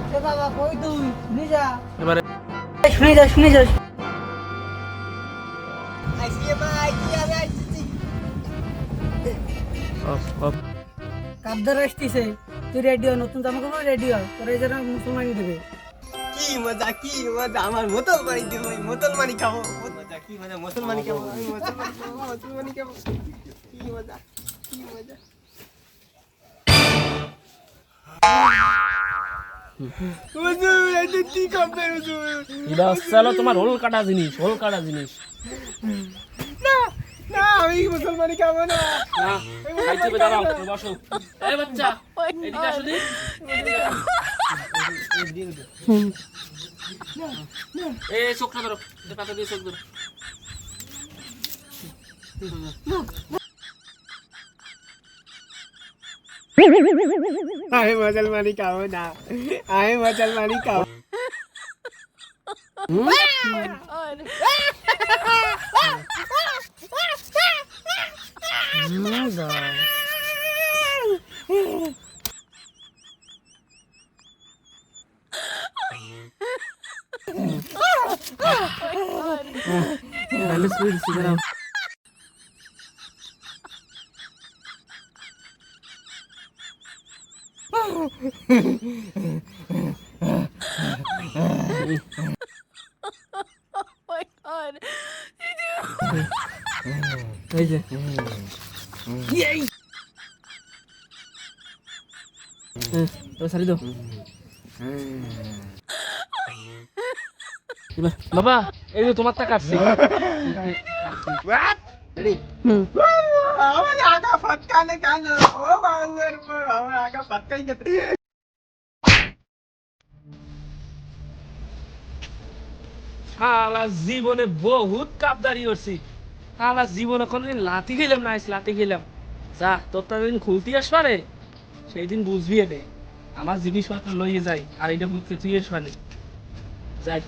এ বাবা কই তুই শুনে যা এবারে শুনে যা অফ অফ কাবদার আসতেছে তুই রেডিও নতুন জামা কাপড় রেডিও তোর এই যারা মুসলমান দেবে কি মজা আমার মুসলমানি দেবো মুসলমানি খাবো মজা কি মজা মুসলমানি খাবো আমি মুসলমানি খাবো কি মজা হুজুর এটা কি খাবে হুজুর এটা হলো তোমার হোল কাটা জিনিস না না আমি মুসলমানি খাবো না না খাইতে হবে দাঁড়াও তুমি বসো এই বাচ্চা এদিকে আসো দি এই চোখটা ধরো পাতা দিয়ে চোখ ধরো আমি মুসলমানি খাবো না আমি মুসলমানি খাবো এই যে তো সারি দাও এবার বাবা এই যে তোমার টাকা আছে আমার আগা ফটকানে কান ও বাংলার আমার আগা ফটকাই গেছে শালা জীবনে বহুত কাপদারি করছি শালা জীবনে কোনদিন লাথি খেলাম না লাথি খেলাম যা তোর দিন খুলতি আসবারে সেই দিন বুঝবি এনে আমার জিনিসপত্র লইয়ে যাই আর এটা বুঝতে তুই আসবানে যাই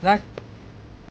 রাখ